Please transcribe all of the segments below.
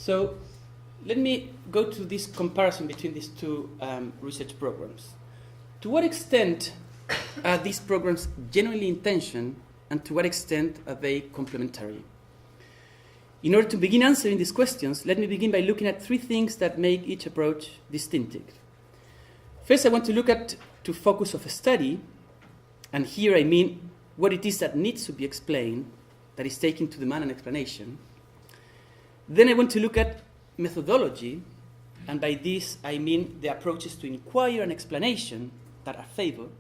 So let me go to this comparison between these two research programs. To what extent are these programs genuinely intentional, and to what extent are they complementary? In order to begin answering these questions, let me begin by looking at three things that make each approach distinctive. First, I want to look at the focus of a study, and here I mean what it is that needs to be explained, that is taken to demand an explanation. Then I want to look at methodology, and by this I mean the approaches to inquiry and explanation that are favored.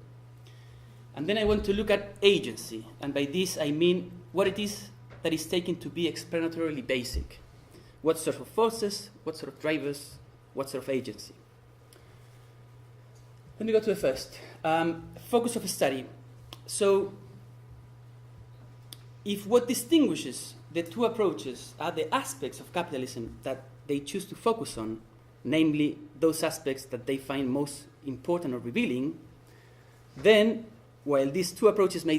And then I want to look at agency, and by this I mean what it is that is taken to be explanatorily basic. What sort of forces, what sort of drivers, what sort of agency. Let me go to the first. Focus of a study. So, if what distinguishes the two approaches are the aspects of capitalism that they choose to focus on, namely those aspects that they find most important or revealing, then, while these two approaches may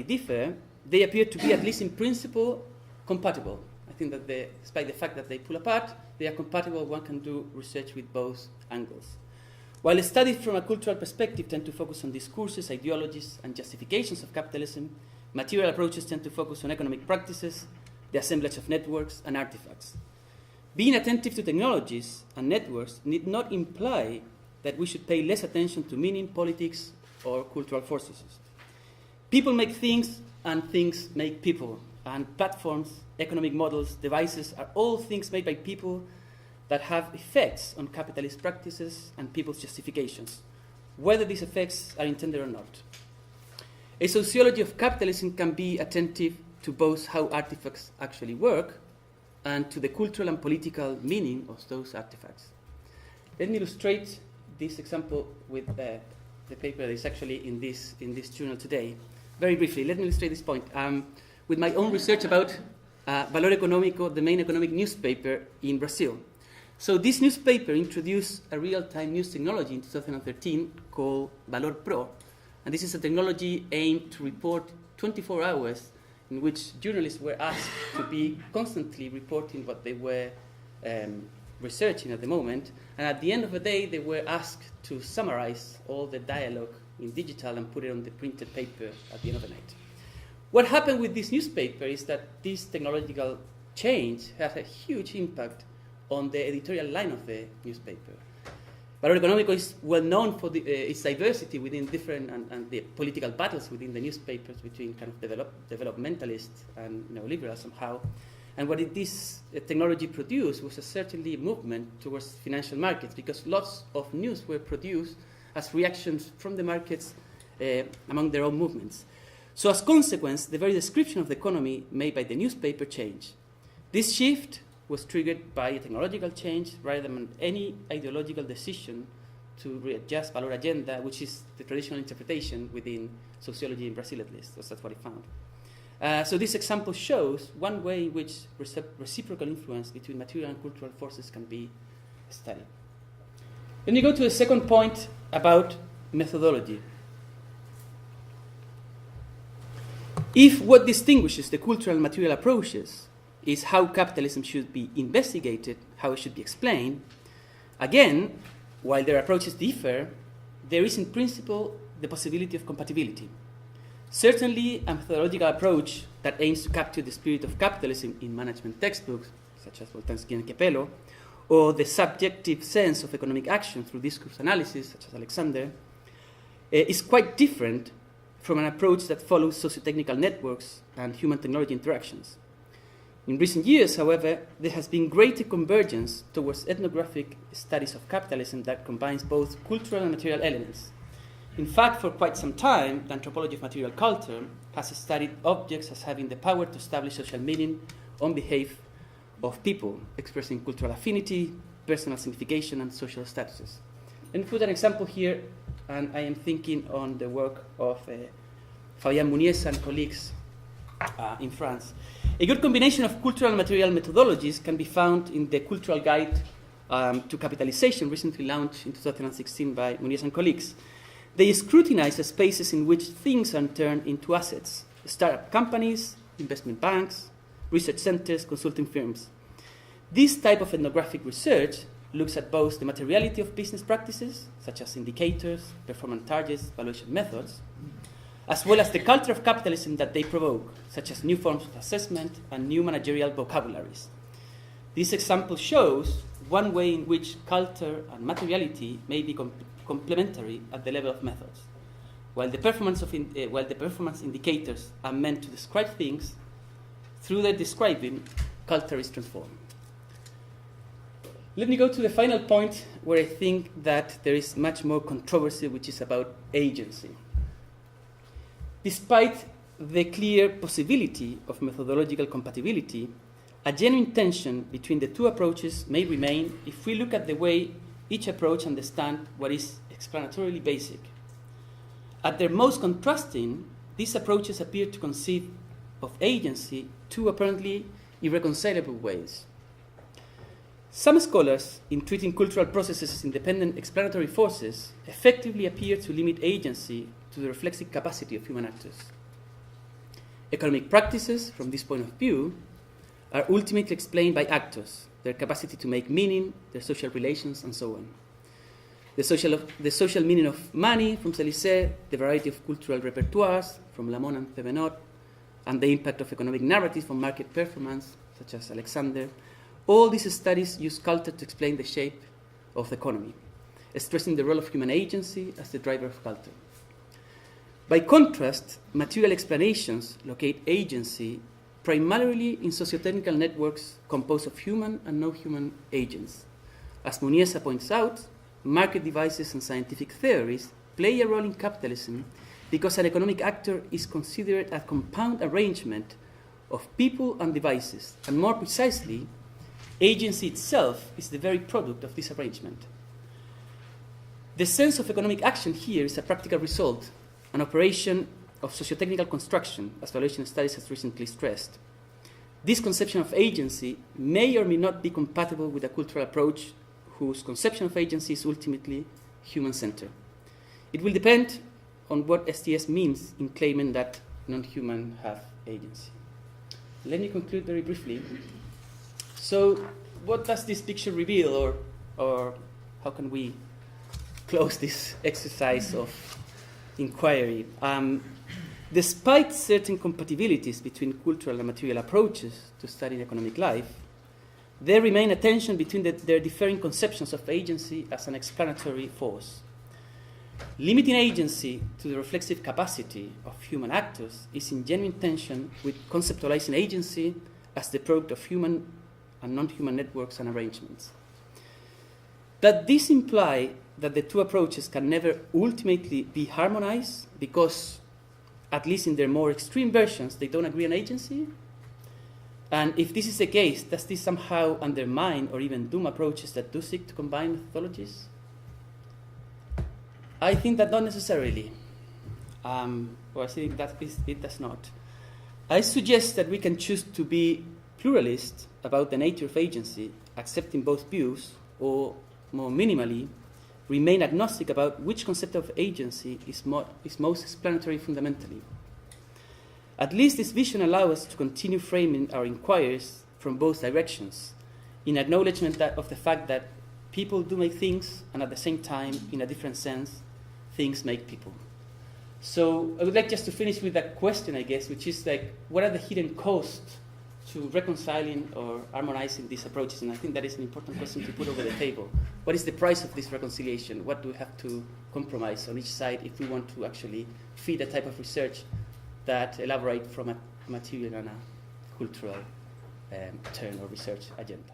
differ, they appear to be, at least in principle, compatible. I think that despite the fact that they pull apart, they are compatible. One can do research with both angles. While studies from a cultural perspective tend to focus on discourses, ideologies, and justifications of capitalism, material approaches tend to focus on economic practices, the assemblage of networks, and artifacts. Being attentive to technologies and networks need not imply that we should pay less attention to meaning, politics, or cultural forces. People make things, and things make people. And platforms, economic models, devices are all things made by people that have effects on capitalist practices and people's justifications, whether these effects are intended or not. A sociology of capitalism can be attentive to both how artifacts actually work and to the cultural and political meaning of those artifacts. Let me illustrate this example with the paper that is actually in this journal today. Very briefly, let me illustrate this point with my own research about Valor Econômico, the main economic newspaper in Brazil. So this newspaper introduced a real-time news technology in 2013 called Valor Pro, and this is a technology aimed to report 24 hours in which journalists were asked to be constantly reporting what they were researching at the moment, and at the end of the day they were asked to summarize all the dialogue in digital and put it on the printed paper at the end of the night. What happened with this newspaper is that this technological change has a huge impact on the editorial line of the newspaper. Valor Econômico is well known for its diversity within different and the political battles within the newspapers between kind of developmentalists and neoliberals somehow. And what this technology produced was certainly a movement towards financial markets, because lots of news were produced as reactions from the markets among their own movements. So as a consequence, the very description of the economy made by the newspaper changed. This shift was triggered by a technological change rather than any ideological decision to readjust Valor agenda, which is the traditional interpretation within sociology in Brazil at least. That's what I found. So this example shows one way in which reciprocal influence between material and cultural forces can be studied. Let me go to the second point about methodology. If what distinguishes the cultural and material approaches is how capitalism should be investigated, how it should be explained, again, while their approaches differ, there is in principle the possibility of compatibility. Certainly, a methodological approach that aims to capture the spirit of capitalism in management textbooks, such as Boltanski and Capello, or the subjective sense of economic action through discourse analysis, such as Alexander, is quite different from an approach that follows socio-technical networks and human-technology interactions. In recent years, however, there has been greater convergence towards ethnographic studies of capitalism that combines both cultural and material elements. In fact, for quite some time, the anthropology of material culture has studied objects as having the power to establish social meaning on behalf of people, expressing cultural affinity, personal signification, and social statuses. Let me put an example here, and I am thinking on the work of Fabien Muniesa and colleagues in France. A good combination of cultural and material methodologies can be found in the Cultural Guide to Capitalization, recently launched in 2016 by Muniesa and colleagues. They scrutinize the spaces in which things are turned into assets: startup companies, investment banks, research centers, consulting firms. This type of ethnographic research looks at both the materiality of business practices, such as indicators, performance targets, valuation methods, as well as the culture of capitalism that they provoke, such as new forms of assessment and new managerial vocabularies. This example shows one way in which culture and materiality may be complementary at the level of methods. While the performance indicators are meant to describe things, through their describing, culture is transformed. Let me go to the final point where I think that there is much more controversy, which is about agency. Despite the clear possibility of methodological compatibility, a genuine tension between the two approaches may remain if we look at the way each approach understands what is explanatorily basic. At their most contrasting, these approaches appear to conceive of agency two apparently irreconcilable ways. Some scholars, in treating cultural processes as independent explanatory forces, effectively appear to limit agency to the reflexive capacity of human actors. Economic practices, from this point of view, are ultimately explained by actors, their capacity to make meaning, their social relations, and so on. The social meaning of money, from Célisée, the variety of cultural repertoires, from Lamont and Thevenot, and the impact of economic narratives from market performance, such as Alexander. All these studies use culture to explain the shape of the economy, stressing the role of human agency as the driver of culture. By contrast, material explanations locate agency primarily in socio-technical networks composed of human and non-human agents. As Muniesa points out, market devices and scientific theories play a role in capitalism because an economic actor is considered a compound arrangement of people and devices, and more precisely, agency itself is the very product of this arrangement. The sense of economic action here is a practical result, an operation of socio-technical construction, as valuation studies has recently stressed. This conception of agency may or may not be compatible with a cultural approach whose conception of agency is ultimately human-centered. It will depend on what STS means in claiming that non-human have agency. Let me conclude very briefly. So, what does this picture reveal, or how can we close this exercise of inquiry? Despite certain compatibilities between cultural and material approaches to studying economic life, there remain a tension between their differing conceptions of agency as an explanatory force. Limiting agency to the reflexive capacity of human actors is in genuine tension with conceptualizing agency as the product of human and non-human networks and arrangements. Does this imply that the two approaches can never ultimately be harmonized because, at least in their more extreme versions, they don't agree on agency? And if this is the case, does this somehow undermine or even doom approaches that do seek to combine methodologies? I think that not necessarily. Or I think that it does not. I suggest that we can choose to be pluralist about the nature of agency, accepting both views, or more minimally, remain agnostic about which concept of agency is most explanatory fundamentally. At least this vision allows us to continue framing our inquiries from both directions, in acknowledgement of the fact that people do make things, and at the same time, in a different sense, things make people. So I would like just to finish with that question, I guess, which is like, what are the hidden costs to reconciling or harmonizing these approaches? And I think that is an important question to put over the table. What is the price of this reconciliation? What do we have to compromise on each side if we want to actually feed a type of research that elaborate from a material and a cultural turn or research agenda?